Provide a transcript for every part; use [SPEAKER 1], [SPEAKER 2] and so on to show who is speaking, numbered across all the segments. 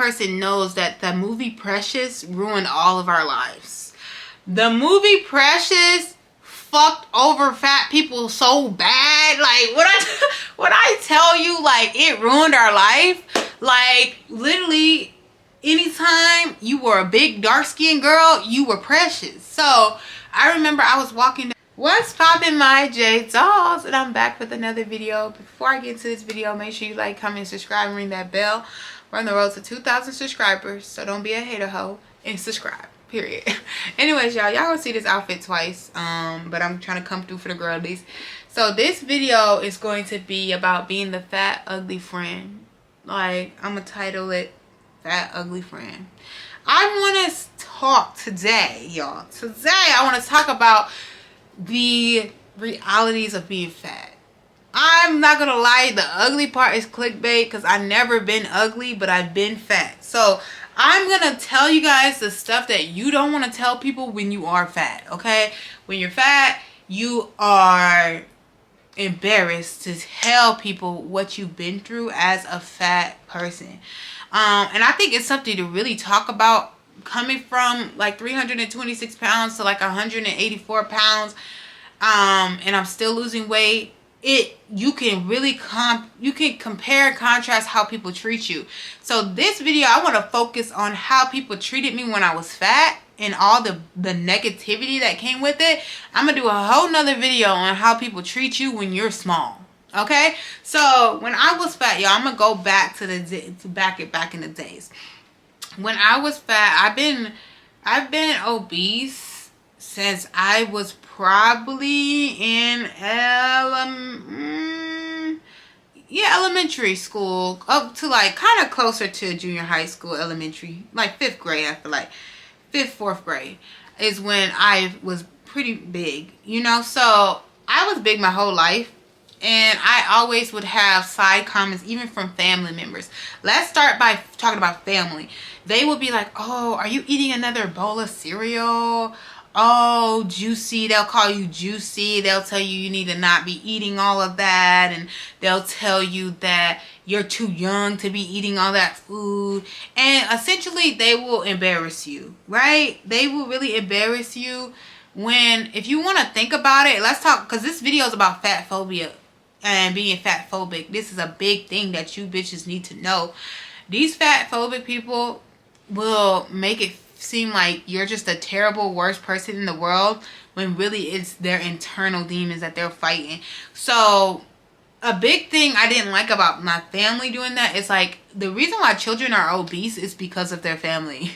[SPEAKER 1] person knows that the movie Precious ruined all of our lives. The movie Precious fucked over fat people so bad. Like, when I tell you, like, it ruined our life. Like, literally, anytime you were a big dark-skinned girl, you were precious. So I remember I was walking down. What's poppin', my J dolls? And I'm back with another video. Before I get into this video, make sure you like, comment, subscribe, and ring that bell. We're on the road to 2,000 subscribers, so don't be a hater hoe and subscribe. Period. Anyways, y'all gonna see this outfit twice, but I'm trying to come through for the girlies. So this video is going to be about being the fat ugly friend. Like, I'm gonna title it Fat Ugly Friend. I want to talk today, y'all. Today I want to talk about the realities of being fat. I'm not gonna lie, the ugly part is clickbait because I've never been ugly, but I've been fat. So I'm gonna tell you guys the stuff that you don't want to tell people when you are fat, okay? When you're fat, you are embarrassed to tell people what you've been through as a fat person. And I think it's something to really talk about, coming from like 326 pounds to like 184 pounds, and I'm still losing weight. You can really compare and contrast how people treat you. So this video, I want to focus on how people treated me when I was fat and all the negativity that came with it. I'm gonna do a whole nother video on how people treat you when you're small. Okay, so when I was fat, y'all, I'm gonna go back to back in the days. When I was fat, I've been obese since I was probably in elementary school, up to like kind of closer to junior high school, elementary, like 5th grade. I feel like 5th, 4th grade is when I was pretty big, you know. So I was big my whole life. And I always would have side comments, even from family members. Let's start by talking about family. They would be like, oh, are you eating another bowl of cereal? Oh, juicy. They'll call you juicy. They'll tell you need to not be eating all of that. And they'll tell you that you're too young to be eating all that food. And essentially, they will embarrass you, right? They will really embarrass you. If you want to think about it, let's talk, because this video is about fat phobia and being fat phobic. This is a big thing that you bitches need to know. These fat phobic people will make it seem like you're just a terrible, worst person in the world, when really it's their internal demons that they're fighting. So a big thing I didn't like about my family doing that is, like, the reason why children are obese is because of their family.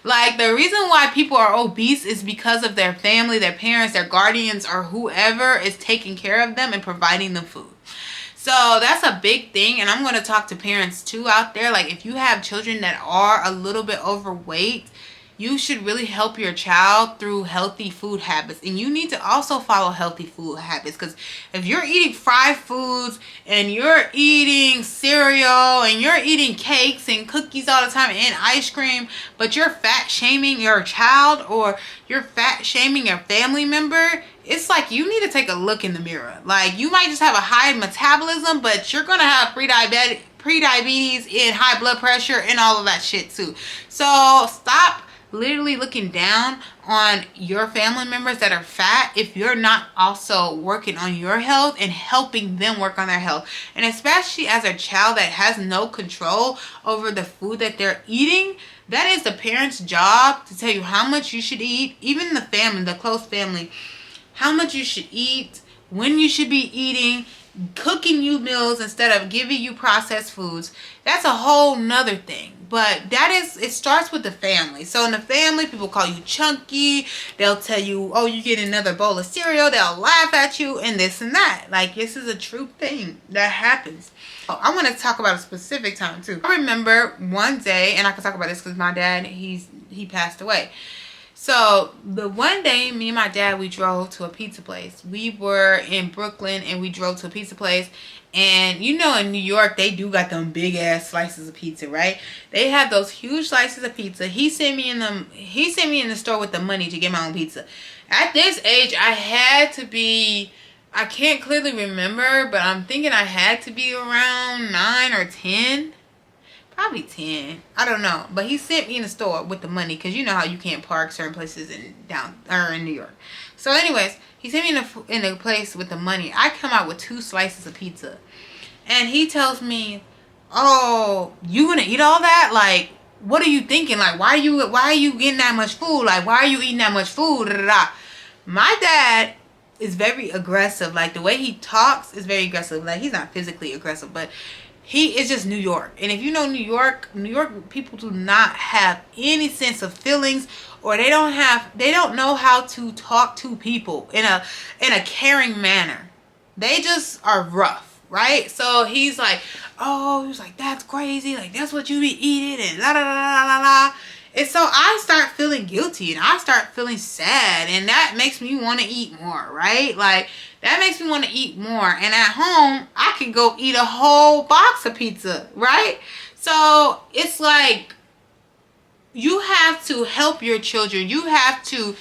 [SPEAKER 1] Like, the reason why people are obese is because of their family, their parents, their guardians, or whoever is taking care of them and providing them food. So that's a big thing. And I'm going to talk to parents too out there. Like, if you have children that are a little bit overweight, you should really help your child through healthy food habits. And you need to also follow healthy food habits. Because if you're eating fried foods and you're eating cereal and you're eating cakes and cookies all the time and ice cream, but you're fat shaming your child or you're fat shaming your family member, it's like you need to take a look in the mirror. Like, you might just have a high metabolism, but you're going to have pre-diabetes and high blood pressure and all of that shit too. So stop literally looking down on your family members that are fat if you're not also working on your health and helping them work on their health. And especially as a child that has no control over the food that they're eating, that is the parent's job to tell you how much you should eat. Even the family, the close family, how much you should eat, when you should be eating, cooking you meals instead of giving you processed foods. That's a whole nother thing. But it starts with the family. So in the family, people call you chunky. They'll tell you, oh, you get another bowl of cereal. They'll laugh at you and this and that. Like, this is a true thing that happens. Oh, I want to talk about a specific time too. I remember one day, and I can talk about this because my dad, he passed away. So the one day, me and my dad, we drove to a pizza place. We were in Brooklyn and we drove to a pizza place. And you know, in New York, they do got them big ass slices of pizza, right? They have those huge slices of pizza. He sent me in the store with the money to get my own pizza. At this age, I had to be, I can't clearly remember, but I'm thinking I had to be around 9 or 10. probably 10. I don't know. But he sent me in the store with the money because you know how you can't park certain places in New York. So anyways, he sent me in the place with the money. I come out with 2 slices of pizza. And he tells me, "Oh, you gonna eat all that? Like, what are you thinking? Like, why are you getting that much food? Like, why are you eating that much food?" Da, da, da. My dad is very aggressive. Like, the way he talks is very aggressive. Like, he's not physically aggressive, but he is just New York. And if you know New York people do not have any sense of feelings, or they don't know how to talk to people in a caring manner. They just are rough, right? So he's like, "Oh," he was like, "that's crazy. Like, that's what you be eating," and la la la la la la. And so I start feeling guilty, and I start feeling sad, and that makes me want to eat more, right? Like, that makes me want to eat more. And at home, I could go eat a whole box of pizza, right? So it's like, you have to help your children. You have to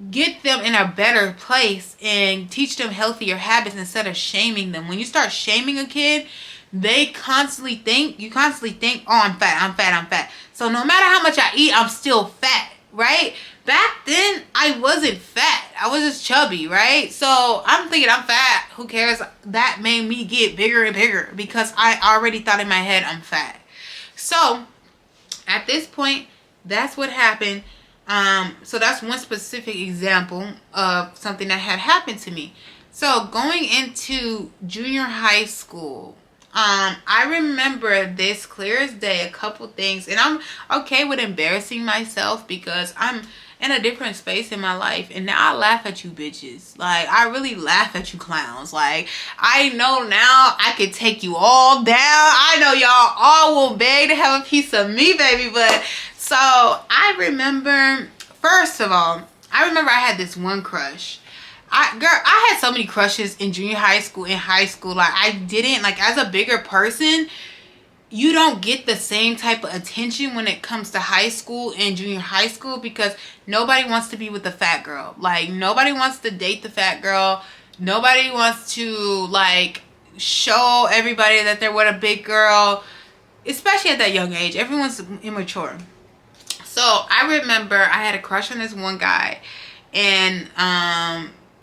[SPEAKER 1] get them in a better place and teach them healthier habits instead of shaming them. When you start shaming a kid, you constantly think, "Oh, I'm fat. So no matter how much I eat, I'm still fat," right? Back then, I wasn't fat. I was just chubby, right? So I'm thinking I'm fat. Who cares? That made me get bigger and bigger because I already thought in my head I'm fat. So at this point, that's what happened. So that's one specific example of something that had happened to me. So going into junior high school, I remember this clear as day, a couple things, and I'm okay with embarrassing myself because I'm in a different space in my life, and now I laugh at you bitches. Like, I really laugh at you clowns. Like, I know now I could take you all down. I know y'all all will beg to have a piece of me, baby. But so I remember, first of all, I had this one crush. I had so many crushes in junior high school, in high school. Like, I didn't, like, as a bigger person, you don't get the same type of attention when it comes to high school and junior high school because nobody wants to be with the fat girl. Like, nobody wants to date the fat girl. Nobody wants to, like, show everybody that they're with a big girl, especially at that young age. Everyone's immature. So I remember I had a crush on this one guy in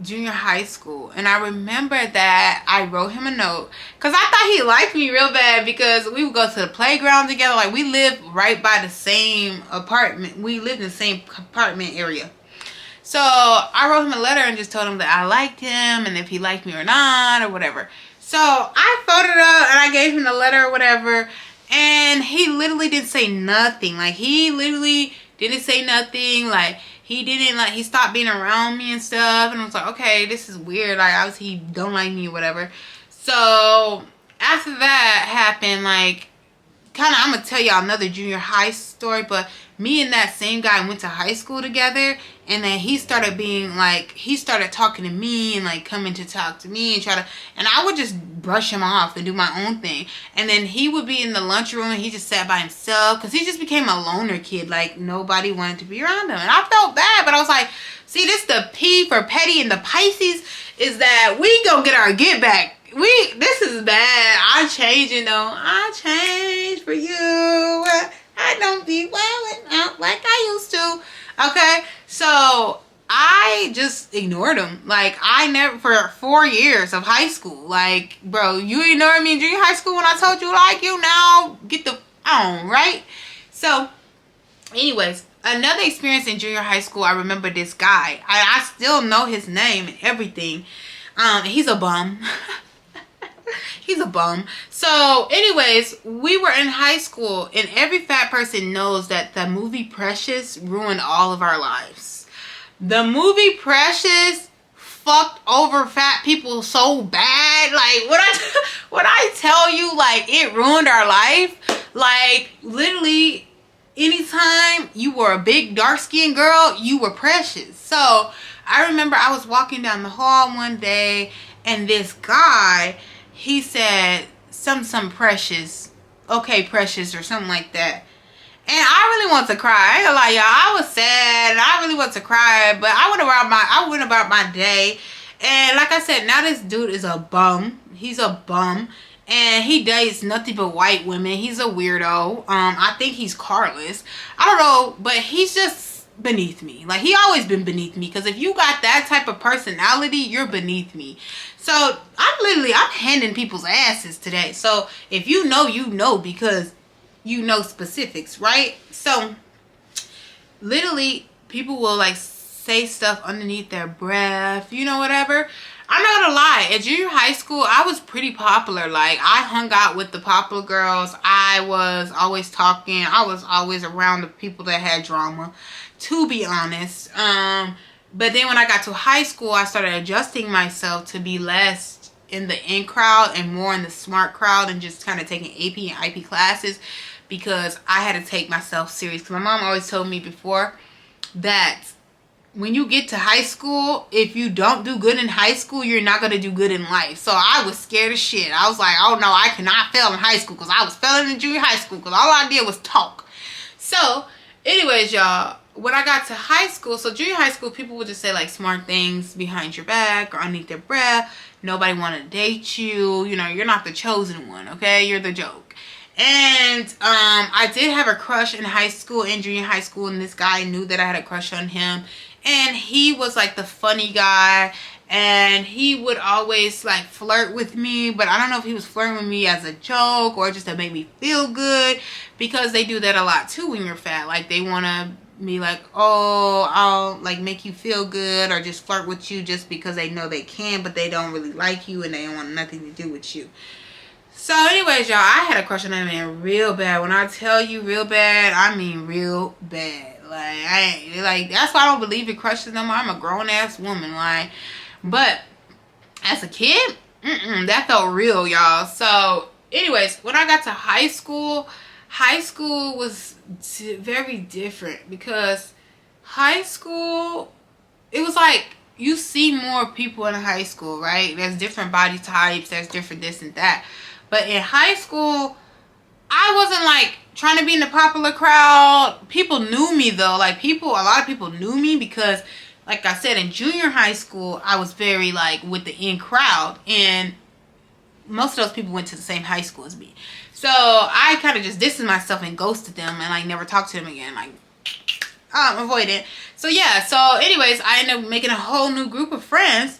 [SPEAKER 1] junior high school, and I remember that I wrote him a note because I thought he liked me real bad because we would go to the playground together. Like, we lived right by the same apartment. We lived in the same apartment area. So I wrote him a letter and just told him that I liked him and if he liked me or not or whatever. So I folded up and I gave him the letter or whatever, and he literally didn't say nothing. Like, he literally didn't say nothing. Like, he stopped being around me and stuff. And I was like, okay, this is weird. Like, obviously he don't like me or whatever. So after that happened, like, kind of, I'm going to tell y'all another junior high story. But me and that same guy went to high school together. And then he started being like, he started talking to me and like coming to talk to me and I would just brush him off and do my own thing. And then he would be in the lunchroom and he just sat by himself because he just became a loner kid. Like, nobody wanted to be around him. And I felt bad, but I was like, see, this the P for petty and the Pisces is that we gonna get our get back. This is bad. I'm changing though. I change for you. I don't be wilding out like I used to. Okay, so I just ignored him. Like, I never, for 4 years of high school. Like, bro, you ignored me in junior high school when I told you like you, now get the on, right? So, anyways, another experience in junior high school, I remember this guy. I still know his name and everything. He's a bum. He's a bum. So, anyways, we were in high school, and every fat person knows that the movie Precious ruined all of our lives. The movie Precious fucked over fat people so bad. Like, when I tell you, like, it ruined our life, like, literally, anytime you were a big dark-skinned girl, you were precious. So, I remember I was walking down the hall one day, and this guy, he said some Precious, okay Precious, or something like that. And I really want to cry. I ain't gonna lie, y'all. I was sad and I really want to cry, but I went about my day. And like I said, now this dude is a bum. He's a bum. and he dates nothing but white women. He's a weirdo. I think he's Carlos. I don't know, but he's just beneath me. Like, he always been beneath me, because if you got that type of personality, you're beneath me. So I'm handing people's asses today. So if you know, because you know specifics, right? So literally people will like say stuff underneath their breath, whatever. I'm not gonna lie, at junior high school, I was pretty popular. Like, I hung out with the popular girls. I was always talking. I was always around the people that had drama, to be honest. But then when I got to high school, I started adjusting myself to be less in the in crowd and more in the smart crowd, and just kind of taking AP and IP classes, because I had to take myself serious. Because my mom always told me before that when you get to high school, if you don't do good in high school, you're not going to do good in life. So I was scared as shit. I was like, oh no, I cannot fail in high school, because I was failing in junior high school, because all I did was talk. So anyways, y'all, when I got to high school, so junior high school, people would just say like smart things behind your back or underneath their breath. Nobody want to date you. You're not the chosen one, okay? You're the joke. And I did have a crush in high school and junior high school, and this guy knew that I had a crush on him. And he was like the funny guy, and he would always like flirt with me, but I don't know if he was flirting with me as a joke or just to make me feel good, because they do that a lot too when you're fat. Like, they want to be like, oh, I'll like make you feel good, or just flirt with you just because they know they can, but they don't really like you and they don't want nothing to do with you. So anyways, y'all, I had a crush on that man real bad. When I tell you real bad, I mean real bad. That's why I don't believe in crushes no more. I'm a grown ass woman, but as a kid, that felt real, y'all. So anyways, when I got to high school was very different, because high school, it was like you see more people in high school, right? There's different body types, there's different this and that. But in high school, I wasn't like trying to be in the popular crowd. People knew me though. Like, a lot of people knew me, because like I said, in junior high school, I was very like with the in crowd, and most of those people went to the same high school as me. So I kind of just distanced myself and ghosted them, and like never talked to them again. Like, avoid it. So yeah, so anyways, I ended up making a whole new group of friends.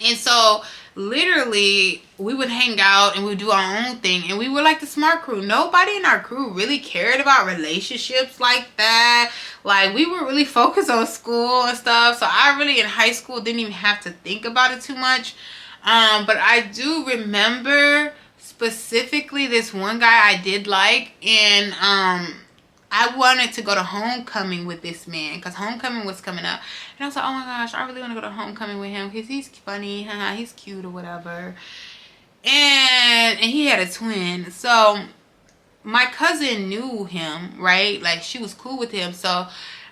[SPEAKER 1] And so literally we would hang out and we would do our own thing, and we were like the smart crew. Nobody in our crew really cared about relationships like that. Like, we were really focused on school and stuff. So I really in high school didn't even have to think about it too much. But I do remember specifically this one guy I did like, and I wanted to go to homecoming with this man, because homecoming was coming up. And I was like, oh my gosh, I really want to go to homecoming with him, because he's funny, he's cute or whatever. And he had a twin. So my cousin knew him, right? Like, she was cool with him. So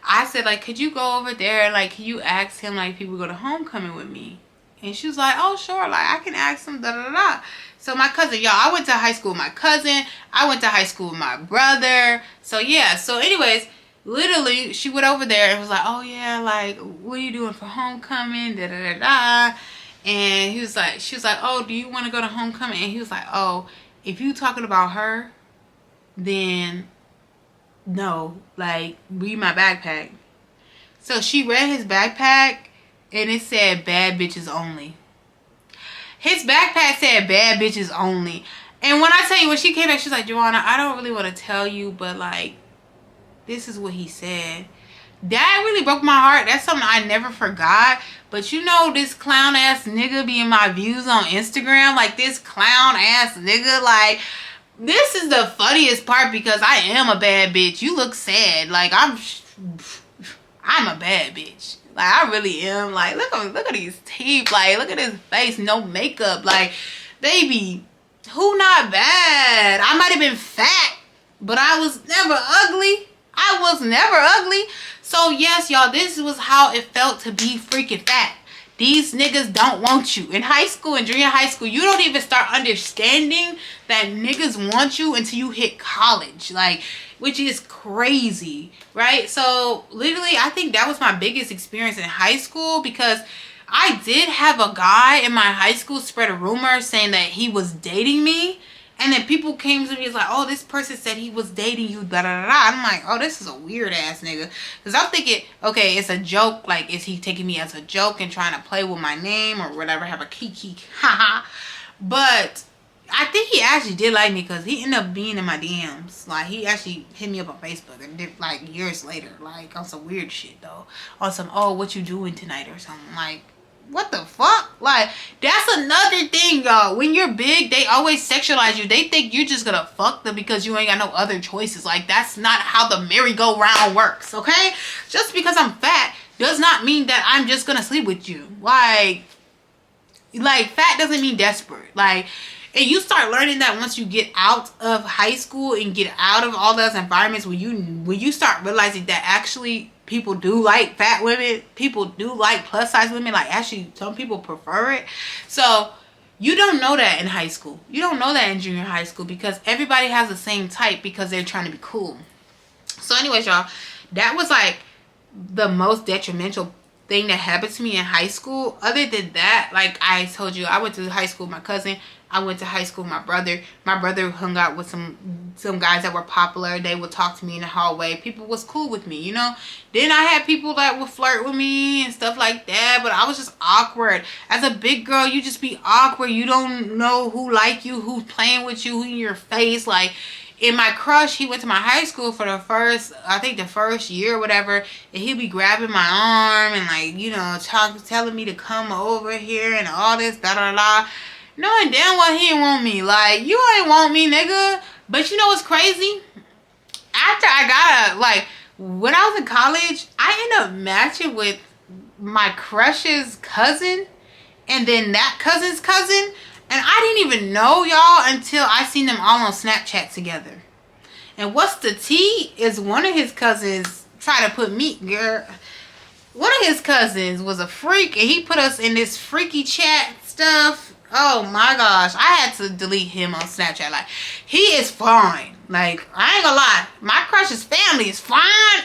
[SPEAKER 1] I said, like, could you go over there and like, can you ask him like if he would go to homecoming with me? And she was like, oh sure, like I can ask him, da da da. So my cousin, y'all, I went to high school with my cousin. I went to high school with my brother. So yeah, so anyways, literally she went over there and was like, oh yeah, like, what are you doing for homecoming, da da da da. And she was like, oh, do you want to go to homecoming? And he was like, oh, if you talking about her, then no, like, read my backpack. So she read his backpack, and it said bad bitches only. His backpack said bad bitches only. And when I tell you, when she came back, she's like, Joanna, I don't really want to tell you, but like, this is what he said. That really broke my heart. That's something I never forgot. But this clown ass nigga be in my views on Instagram. Like, this clown ass nigga, like, this is the funniest part, because I am a bad bitch. You look sad. Like, I'm a bad bitch. Like, I really am. Like, look at these teeth. Like, look at his face. No makeup. Like, baby, who not bad? I might have been fat, but I was never ugly. I was never ugly. So, yes, y'all, this was how it felt to be freaking fat. These niggas don't want you. In high school and junior high school, you don't even start understanding that niggas want you until you hit college. Like, which is crazy, right? So literally, I think that was my biggest experience in high school, because I did have a guy in my high school spread a rumor saying that he was dating me. And then people came to me and was like, oh, this person said he was dating you, da da da da. I'm like, oh, this is a weird ass nigga. Because I'm thinking, okay, it's a joke. Like, is he taking me as a joke and trying to play with my name or whatever, have a kiki, haha. But I think he actually did like me because he ended up being in my DMs. Like, he actually hit me up on Facebook and did, like, years later. Like, on some weird shit, though. On some, oh, what you doing tonight or something. Like, what the fuck? Like, that's another thing, y'all. When you're big, they always sexualize you. They think you're just gonna fuck them because you ain't got no other choices. Like, that's not how the merry-go-round works, okay? Just because I'm fat does not mean that I'm just gonna sleep with you. Like fat doesn't mean desperate. Like, and you start learning that once you get out of high school and get out of all those environments, when you start realizing that actually people do like fat women, people do like plus size women, like actually some people prefer it. So you don't know that in high school. You don't know that in junior high school because everybody has the same type because they're trying to be cool. So anyways, y'all, that was like the most detrimental thing that happened to me in high school. Other than that, like I told you, I went to high school with my cousin. I went to high school with my brother. My brother hung out with some guys that were popular. They would talk to me in the hallway. People was cool with me, you know. Then I had people that would flirt with me and stuff like that. But I was just awkward. As a big girl, you just be awkward. You don't know who like you, who's playing with you, who in your face. Like, in my crush, he went to my high school for the first year or whatever, and he'd be grabbing my arm and, like, you know, telling me to come over here and all this, da da da. Knowing damn well he didn't want me. Like, you ain't want me, nigga. But you know what's crazy? After when I was in college, I ended up matching with my crush's cousin, and then that cousin's cousin. And I didn't even know y'all until I seen them all on Snapchat together. And what's the tea is one of his cousins tried to put me, girl. One of his cousins was a freak, and he put us in this freaky chat stuff. Oh my gosh, I had to delete him on Snapchat. Like, he is fine. Like, I ain't gonna lie, my crush's family is fine,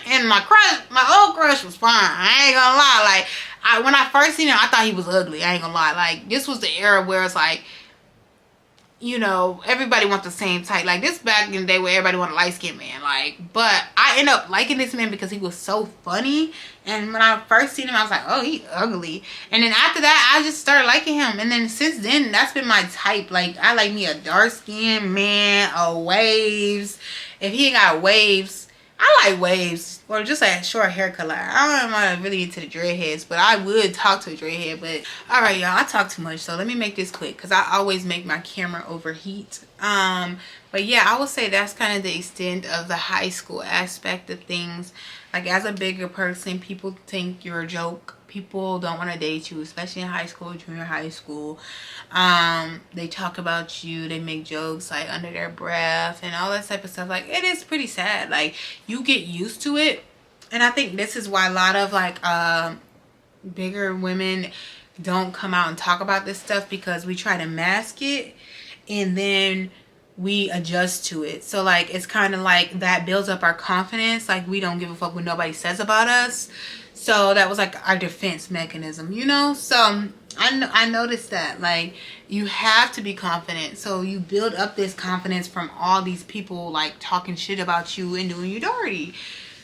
[SPEAKER 1] and my old crush was fine. I ain't gonna lie. Like, when I first seen him, I thought he was ugly. I ain't gonna lie. Like, this was the era where it's like, you know, everybody wants the same type. Like, this back in the day where everybody want a light-skinned man. Like, but I ended up liking this man because he was so funny. And when I first seen him, I was like, oh, he ugly. And then after that, I just started liking him. And then since then, that's been my type. Like, I like me a dark-skinned man, a waves. If he ain't got waves, I like waves, or just a short hair color. I'm not really into the dreadheads, but I would talk to a dreadhead. But all right, y'all, I talk too much, so let me make this quick because I always make my camera overheat. But yeah, I would say that's kind of the extent of the high school aspect of things. Like, as a bigger person, people think you're a joke. People don't want to date you, especially in high school, junior high school. They talk about you, they make jokes like under their breath and all that type of stuff. Like, it is pretty sad. Like, you get used to it. And I think this is why a lot of like bigger women don't come out and talk about this stuff, because we try to mask it and then we adjust to it. So like, it's kind of like that builds up our confidence. Like, we don't give a fuck what nobody says about us. So that was like our defense mechanism, you know? So I noticed that, like, you have to be confident. So you build up this confidence from all these people like talking shit about you and doing you dirty.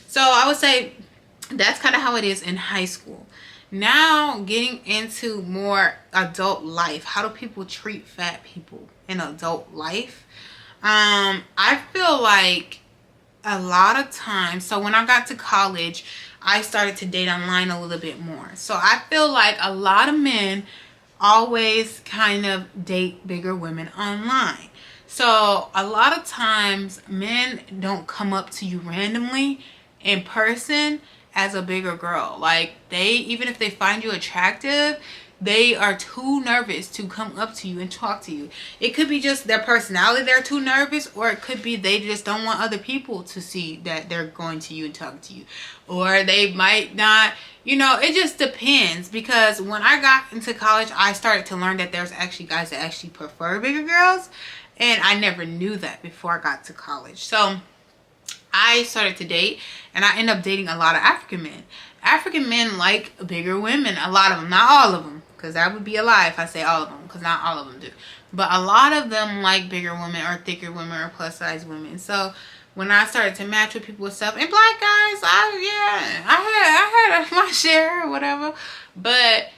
[SPEAKER 1] So I would say that's kind of how it is in high school. Now, getting into more adult life. How do people treat fat people in adult life? I feel like a lot of times, so when I got to college, I started to date online a little bit more. So I feel like a lot of men always kind of date bigger women online. So a lot of times men don't come up to you randomly in person as a bigger girl. Like, even if they find you attractive, they are too nervous to come up to you and talk to you. It could be just their personality, they're too nervous, or it could be they just don't want other people to see that they're going to you and talking to you. Or they might not, you know, it just depends. Because when I got into college, I started to learn that there's actually guys that actually prefer bigger girls. And I never knew that before I got to college. So I started to date, and I ended up dating a lot of African men. African men like bigger women. A lot of them, not all of them, because that would be a lie if I say all of them, because not all of them do. But a lot of them like bigger women or thicker women or plus size women. So when I started to match with people and stuff, and black guys, I had my share or whatever. But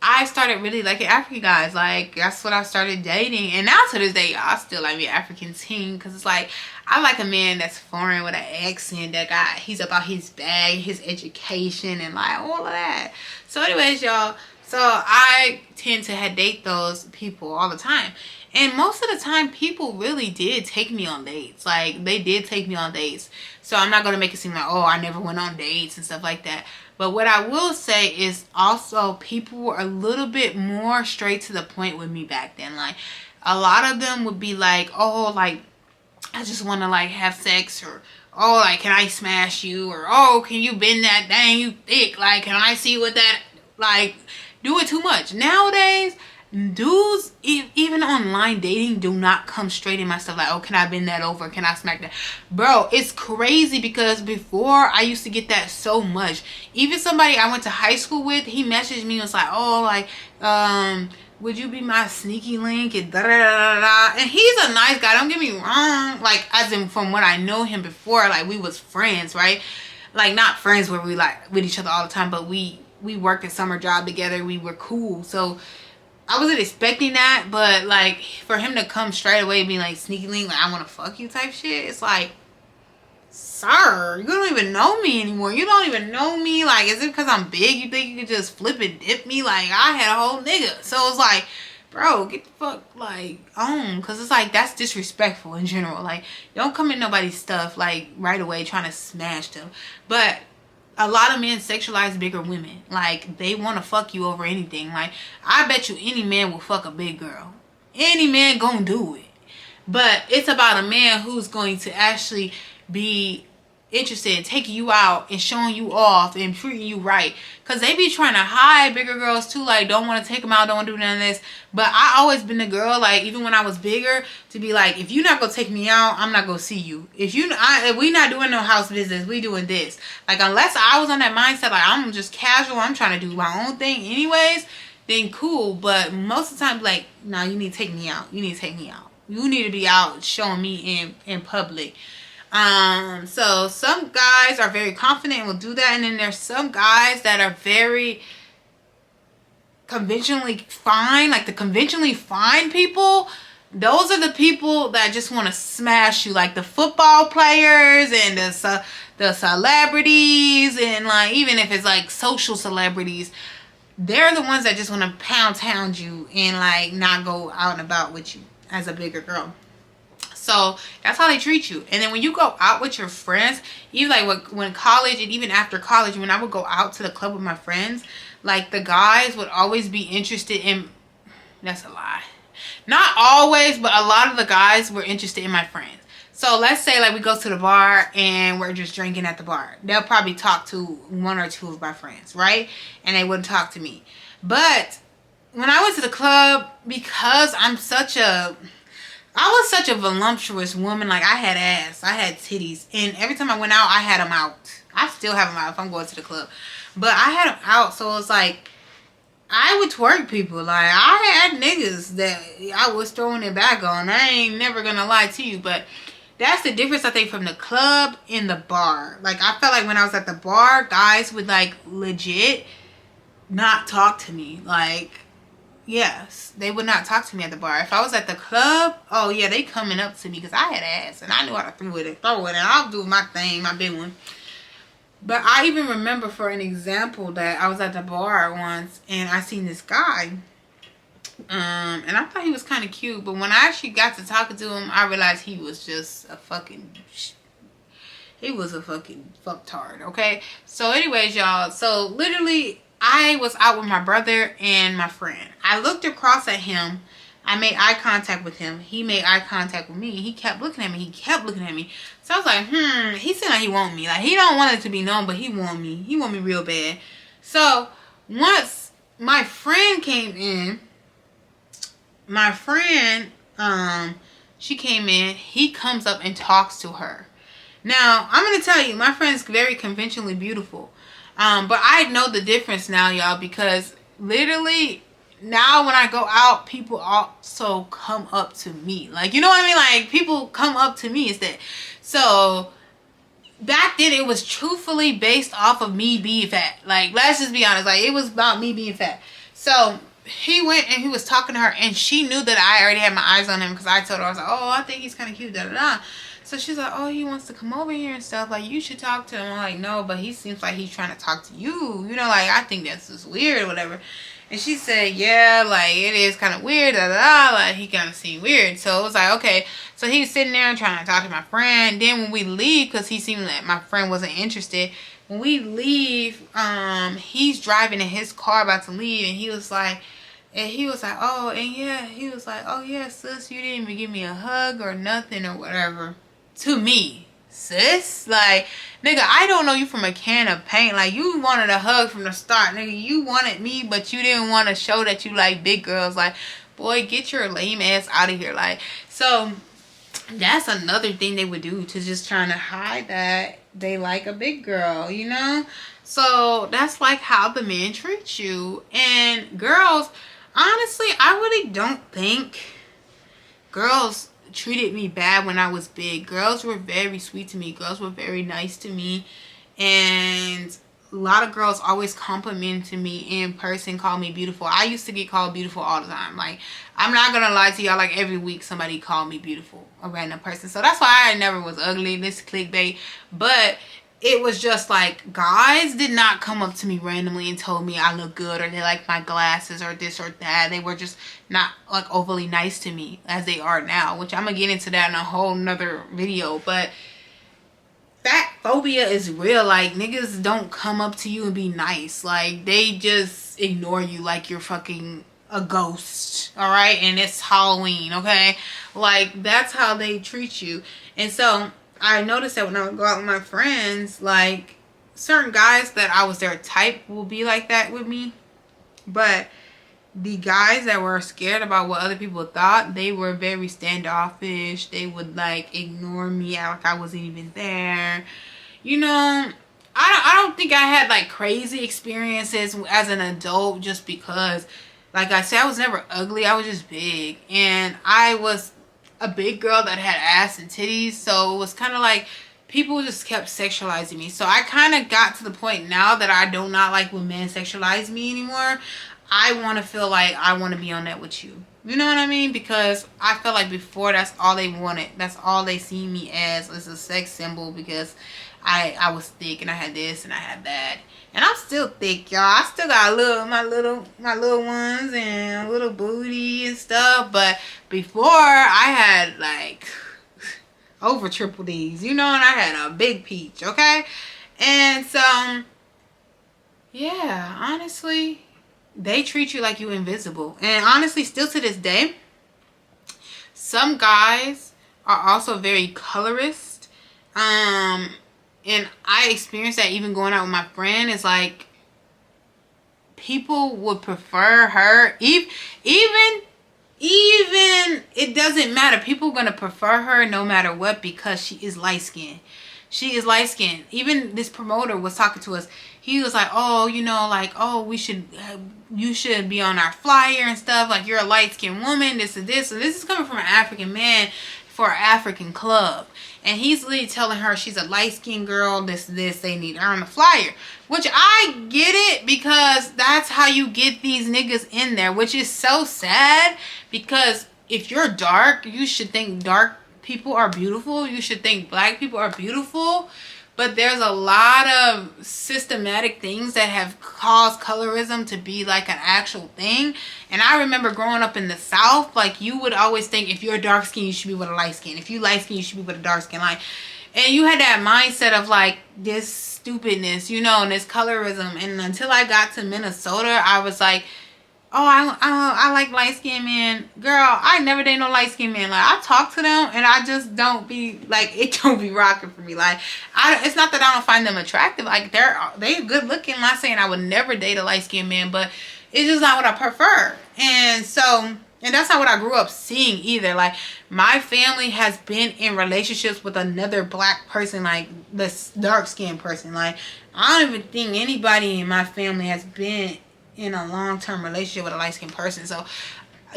[SPEAKER 1] I started really liking African guys. Like, that's what I started dating. And now to this day, I still like me African teen. Because it's like, I like a man that's foreign with an accent. He's about his bag, his education, and like all of that. So anyways, y'all. So I tend to date those people all the time. And most of the time, people really did take me on dates. Like, they did take me on dates. So I'm not going to make it seem like, oh, I never went on dates and stuff like that. But what I will say is also people were a little bit more straight to the point with me back then. Like, a lot of them would be like, oh, like, I just want to, like, have sex, or, oh, like, can I smash you? Or, oh, can you bend that thing? You thick. Like, can I see what that, like, do it too much. Nowadays, dudes, even online dating, do not come straight in my stuff like, oh, can I bend that over? Can I smack that? Bro, it's crazy because before I used to get that so much. Even somebody I went to high school with, he messaged me and was like, oh, like, would you be my sneaky link? And da da da da. And he's a nice guy, don't get me wrong. Like, as in from what I know him before, like, we was friends, right? Like, not friends where we like with each other all the time, but we worked a summer job together. We were cool. So I wasn't expecting that, but like for him to come straight away and be like sneaky link, like I want to fuck you type shit, it's like, sir, you don't even know me anymore. You don't even know me. Like, is it because I'm big you think you could just flip and dip me? Like, I had a whole nigga. So it's like, bro, get the fuck like on, because it's like that's disrespectful in general. Like, don't come in nobody's stuff like right away trying to smash them. But a lot of men sexualize bigger women. Like, they want to fuck you over anything. Like, I bet you any man will fuck a big girl. Any man gonna do it. But it's about a man who's going to actually be interested in taking you out and showing you off and treating you right. Because they be trying to hide bigger girls too. Like, don't want to take them out, don't want to do none of this. But I always been the girl, like, even when I was bigger, to be like, if you're not going to take me out, I'm not going to see you. If we not doing no house business, we doing this. Like, unless I was on that mindset, like, I'm just casual, I'm trying to do my own thing anyways, then cool. But most of the time, like, nah, you need to take me out. You need to take me out. You need to be out showing me in public. So some guys are very confident and will do that, and then there's some guys that are very conventionally fine. Like, the conventionally fine people, those are the people that just want to smash you. Like, the football players and the celebrities, and like, even if it's like social celebrities, they're the ones that just want to pound you and like not go out and about with you as a bigger girl. So that's how they treat you. And then when you go out with your friends, even like when college and even after college, when I would go out to the club with my friends, like the guys would always be interested in, that's a lie. Not always, but a lot of the guys were interested in my friends. So let's say like we go to the bar and we're just drinking at the bar. They'll probably talk to one or two of my friends, right? And they wouldn't talk to me. But when I went to the club, because I was such a voluptuous woman. Like, I had ass, I had titties, and every time I went out, I had them out. I still have them out if I'm going to the club, but I had them out. So it's like, I would twerk people. Like, I had niggas that I was throwing it back on. I ain't never gonna lie to you, but that's the difference, I think, from the club and the bar. Like, I felt like when I was at the bar, guys would like legit not talk to me. Like, yes, they would not talk to me at the bar. If I was at the club, oh yeah, they coming up to me because I had ass and I knew how to throw it, and I'll do my thing, my big one. But I even remember, for an example, that I was at the bar once and I seen this guy, and I thought he was kind of cute. But when I actually got to talking to him, I realized he was just a fucking fucktard. Okay, so anyways, y'all, so literally, I was out with my brother and my friend. I looked across at him. I made eye contact with him. He made eye contact with me. He kept looking at me. So I was like, he said like he want me. Like, he don't want it to be known, but he want me. He want me real bad. So once my friend came in, she came in, he comes up and talks to her. Now, I'm going to tell you, my friend's very conventionally beautiful. But I know the difference now, y'all, because literally now when I go out, people also come up to me. Like, you know what I mean? Like, people come up to me instead. So, back then, it was truthfully based off of me being fat. Like, let's just be honest. Like, it was about me being fat. So, he went and he was talking to her, and she knew that I already had my eyes on him because I told her, I was like, oh, I think he's kind of cute, da da da. So she's like, oh, he wants to come over here and stuff. Like, you should talk to him. I'm like, no, but he seems like he's trying to talk to you. You know, like, I think that's just weird or whatever. And she said, yeah, like, it is kind of weird, da da da. Like, he kind of seemed weird. So it was like, okay. So he was sitting there and trying to talk to my friend. Then when we leave, because he seemed like my friend wasn't interested. When we leave, he's driving in his car about to leave. And he was like, oh, and yeah, he was like, oh, yeah, sis, you didn't even give me a hug or nothing or whatever. To me, sis, like, nigga, I don't know you from a can of paint. Like, you wanted a hug from the start, nigga. You wanted me, but you didn't want to show that you like big girls. Like, boy, get your lame ass out of here. Like, so that's another thing they would do to just trying to hide that they like a big girl, you know? So that's like how the men treat you. And girls, honestly, I really don't think girls treated me bad when I was big. Girls were very sweet to me. Girls were very nice to me. And a lot of girls always complimented me in person, called me beautiful. I used to get called beautiful all the time. Like, I'm not gonna lie to y'all, like every week somebody called me beautiful, a random person. So that's why I never was ugly. This clickbait. But it was just like, guys did not come up to me randomly and told me I look good or they like my glasses or this or that. They were just not like overly nice to me as they are now, which I'm gonna get into that in a whole nother video. But fat phobia is real. Like, niggas don't come up to you and be nice. Like, they just ignore you like you're fucking a ghost, all right? And it's Halloween, okay? Like, that's how they treat you. And so I noticed that when I would go out with my friends, like, certain guys that I was their type will be like that with me. But the guys that were scared about what other people thought, they were very standoffish. They would, like, ignore me like I wasn't even there. You know, I don't think I had, like, crazy experiences as an adult just because, like I said, I was never ugly. I was just big. And I was a big girl that had ass and titties, so it was kind of like people just kept sexualizing me. So I kind of got to the point now that I do not like when men sexualize me anymore. I want to feel like I want to be on that with you. You know what I mean? Because I felt like before that's all they wanted. That's all they see me as is a sex symbol because I was thick and I had this and I had that. And I'm still thick, y'all. I still got my little ones and a little booty and stuff. But before I had like over triple D's, you know, and I had a big peach, okay? And so, yeah, honestly, they treat you like you invisible. And honestly, still to this day, some guys are also very colorist. And I experienced that even going out with my friend. It's like people would prefer her. Even it doesn't matter. People are going to prefer her no matter what because she is light-skinned. She is light-skinned. Even this promoter was talking to us. He was like, oh, you know, like, oh, you should be on our flyer and stuff. Like, you're a light-skinned woman, this and this. And this is coming from an African man for an African club. And he's literally telling her she's a light-skinned girl, this, they need her on the flyer. Which I get it because that's how you get these niggas in there. Which is so sad because if you're dark, you should think dark people are beautiful. You should think black people are beautiful. But there's a lot of systematic things that have caused colorism to be like an actual thing. And I remember growing up in the South, like you would always think if you're dark skin, you should be with a light skin. If you light skin, you should be with a dark skin. Like, and you had that mindset of like this stupidness, you know, and this colorism. And until I got to Minnesota, I was like, oh, I like light-skinned men. Girl, I never date no light-skinned men. Like, I talk to them, and I just don't be, like, it don't be rocking for me. Like, it's not that I don't find them attractive. Like, they're good-looking. I'm not saying I would never date a light-skinned man, but it's just not what I prefer. And so, And that's not what I grew up seeing either. Like, my family has been in relationships with another black person, like this dark skinned person. Like, I don't even think anybody in my family has been in a long term relationship with a light skinned person. So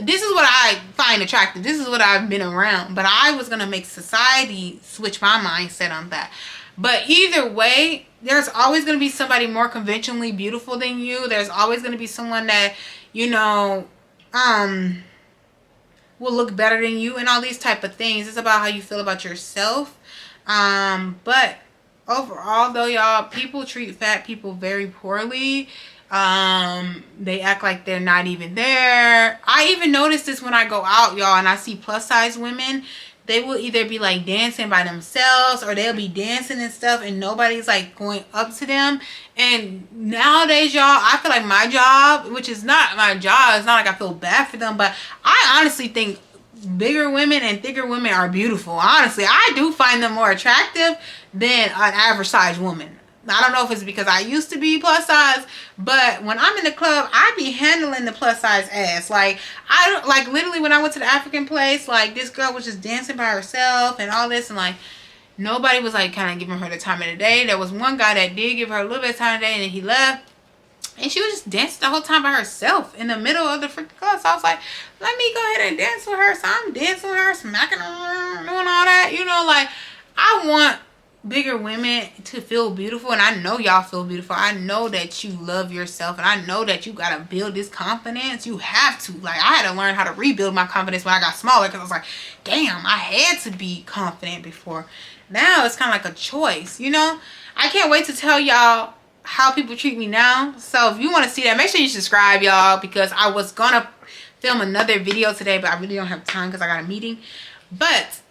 [SPEAKER 1] this is what I find attractive. This is what I've been around. But I was gonna make society switch my mindset on that. But either way, there's always gonna be somebody more conventionally beautiful than you. There's always gonna be someone that, you know, will look better than you and all these type of things. It's about how you feel about yourself. But overall though, y'all, people treat fat people very poorly. They act like they're not even there. I even notice this when I go out, y'all, and I see plus size women. They will either be like dancing by themselves, or they'll be dancing and stuff, and nobody's like going up to them. And nowadays, y'all, I feel like my job, which is not my job, it's not like I feel bad for them, but I honestly think bigger women and thicker women are beautiful. Honestly, I do find them more attractive than an average size woman. I don't know if it's because I used to be plus size, but when I'm in the club, I be handling the plus size ass. Like, I don't, like, literally when I went to the African place, like, this girl was just dancing by herself and all this, and like, nobody was like kind of giving her the time of the day. There was one guy that did give her a little bit of time of the day, and then he left. And she was just dancing the whole time by herself in the middle of the freaking club. So I was like, let me go ahead and dance with her. So I'm dancing with her, smacking her, doing all that. You know, like, I want bigger women to feel beautiful, and I know y'all feel beautiful. I know that you love yourself, and I know that you gotta build this confidence. You have to. Like, I had to learn how to rebuild my confidence when I got smaller, because I was like, damn, I had to be confident before. Now it's kind of like a choice, you know. I can't wait to tell y'all how people treat me now. So if you want to see that, make sure you subscribe, y'all, because I was gonna film another video today, but I really don't have time because I got a meeting. But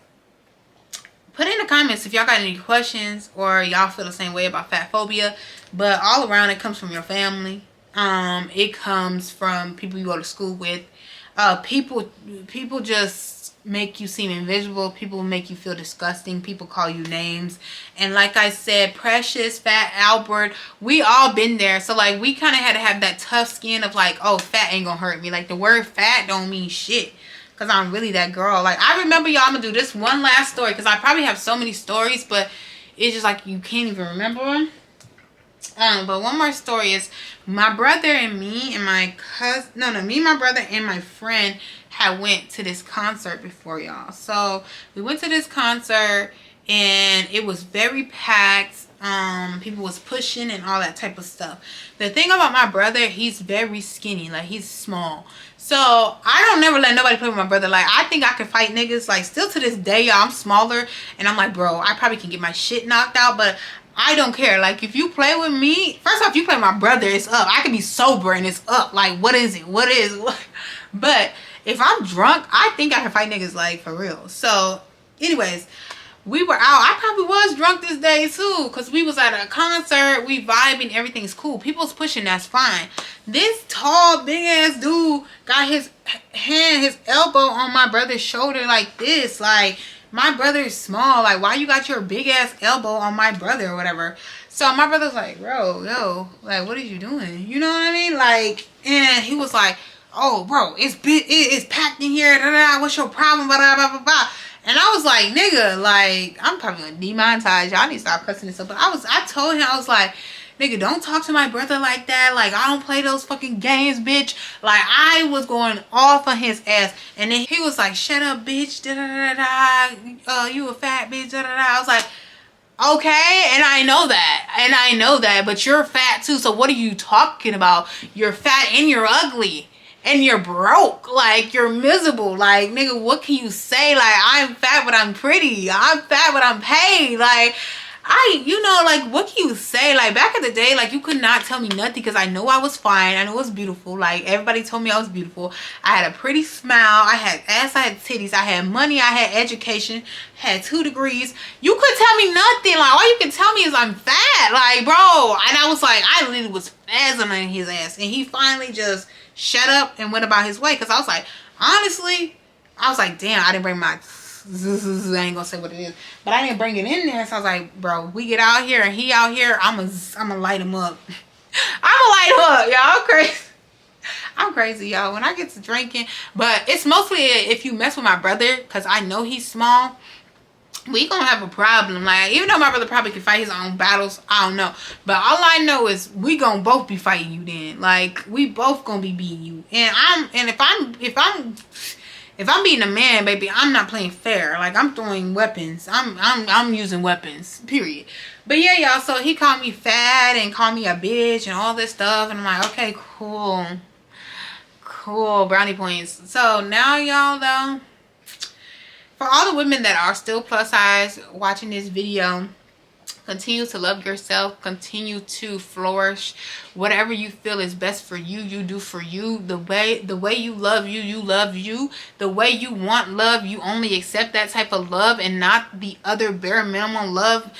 [SPEAKER 1] put in the comments if y'all got any questions, or y'all feel the same way about fat phobia. But all around, it comes from your family. It comes from people you go to school with. People just make you seem invisible. People make you feel disgusting. People call you names. And like I said, Precious, Fat Albert, we all been there. So like, we kind of had to have that tough skin of like, oh, fat ain't gonna hurt me. Like, the word fat don't mean shit, because I'm really that girl. Like, I remember, y'all, I'm gonna do this one last story, because I probably have so many stories, but it's just like you can't even remember them. But one more story is my brother and me and my cousin, me, my brother, and my friend had went to this concert before, y'all. So we went to this concert, and it was very packed. People was pushing and all that type of stuff. The thing about my brother, he's very skinny. Like, he's small. So I don't never let nobody play with my brother. Like, I think I can fight niggas. Like, still to this day, y'all, I'm smaller, and I'm like, bro, I probably can get my shit knocked out, but I don't care. Like, if you play with me, first off, you play with my brother, it's up. I can be sober and it's up. Like, what is it? What is it? But if I'm drunk, I think I can fight niggas, like, for real. So anyways, we were out. I probably was drunk this day too, because we was at a concert, we vibing, everything's cool. People's pushing, that's fine. This tall, big ass dude got his hand, his elbow on my brother's shoulder like this. Like, my brother is small. Like, why you got your big ass elbow on my brother or whatever? So my brother's like, bro, yo, like, what are you doing? You know what I mean? Like, and he was like, oh, bro, it's packed in here. Da, da, what's your problem? Blah, blah, blah, blah, blah. And I was like, nigga, like, I'm probably gonna demonetize y'all. I need to stop cussing this up. But I told him, I was like, nigga, don't talk to my brother like that. Like, I don't play those fucking games, bitch. Like, I was going off on his ass. And then he was like, shut up, bitch. Da, da, da, da. You a fat bitch. Da, da, da. I was like, okay, and I know that. But you're fat too. So what are you talking about? You're fat and you're ugly. And you're broke. Like, you're miserable. Like, nigga, what can you say? Like, I'm fat, but I'm pretty. I'm fat, but I'm paid. Like, you know, like, what can you say? Like, back in the day, like, you could not tell me nothing, because I know I was fine. I know I was beautiful. Like, everybody told me I was beautiful. I had a pretty smile. I had ass. I had titties. I had money. I had education. Had 2 degrees. You couldn't tell me nothing. Like, all you can tell me is I'm fat. Like, bro. And I was like, I literally was spazzing on his ass. And he finally just shut up and went about his way. Because I was like, honestly, I was like, damn, I didn't bring my... I ain't gonna say what it is, but I didn't bring it in there. So I was like, bro, we get out here and he out here, I'm gonna light him up. I'm gonna light him up, y'all crazy. I'm crazy, y'all, when I get to drinking. But it's mostly if you mess with my brother, because I know he's small, we gonna have a problem. Like, even though my brother probably can fight his own battles, I don't know. But all I know is we gonna both be fighting you then. Like, we both gonna be beating you. And if I'm beating a man, baby, I'm not playing fair. Like, I'm throwing weapons. I'm using weapons. Period. But yeah, y'all, so he called me fat and called me a bitch and all this stuff. And I'm like, okay, cool. Cool, brownie points. So now, y'all, though, for all the women that are still plus size watching this video, continue to love yourself. Continue to flourish. Whatever you feel is best for you, you do for you. The way you love you, you love you. The way you want love, you only accept that type of love and not the other bare minimum love.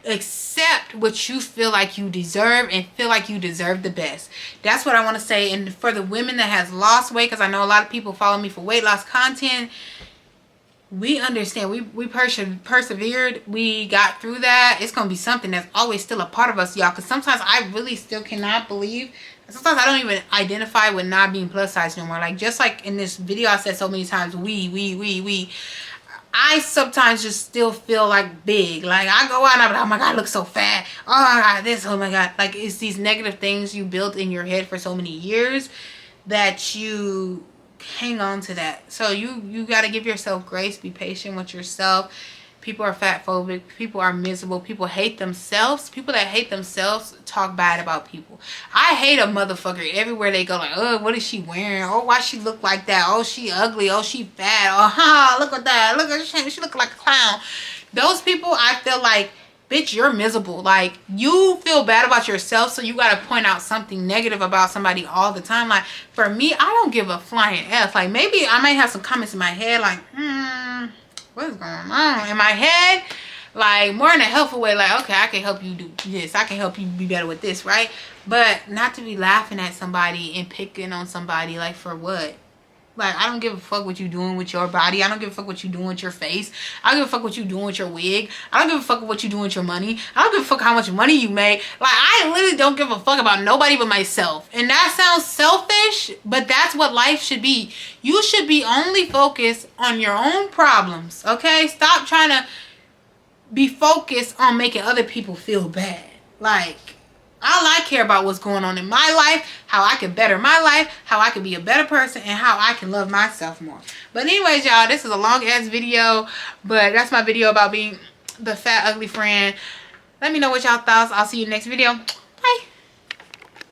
[SPEAKER 1] Accept what you feel like you deserve and feel like you deserve the best. That's what I want to say. And for the women that has lost weight, because I know a lot of people follow me for weight loss content, we understand. We persevered. We got through that. It's going to be something that's always still a part of us, y'all. Because sometimes I really still cannot believe. Sometimes I don't even identify with not being plus size no more. Like, just like in this video I said so many times, we. I sometimes just still feel like big. Like, I go out and I'm like, oh my God, I look so fat. Oh my God, this, oh my God. Like, it's these negative things you built in your head for so many years that you hang on to that. So you got to give yourself grace. Be patient with yourself. People are fat phobic. People are miserable. People hate themselves. People that hate themselves talk bad about people. I hate a motherfucker everywhere they go. Like, oh, what is she wearing? Oh, why she look like that? Oh, she ugly. Oh, she fat. Oh, ha, look at that. Look at she look like a clown. Those people, I feel like, bitch, you're miserable. Like, you feel bad about yourself, so you got to point out something negative about somebody all the time. Like, for me, I don't give a flying F. Like, maybe I might have some comments in my head, like, what is going on in my head? Like, more in a helpful way, like, okay, I can help you do this. I can help you be better with this, right? But not to be laughing at somebody and picking on somebody, like, for what? Like, I don't give a fuck what you doing with your body. I don't give a fuck what you doing with your face. I don't give a fuck what you doing with your wig. I don't give a fuck what you doing with your money. I don't give a fuck how much money you make. Like, I literally don't give a fuck about nobody but myself. And that sounds selfish, but that's what life should be. You should be only focused on your own problems, okay? Stop trying to be focused on making other people feel bad. Like, all I care about what's going on in my life, how I can better my life, how I can be a better person, and how I can love myself more. But anyways, y'all, this is a long ass video, but that's my video about being the fat ugly friend. Let me know what y'all thoughts. I'll see you next video.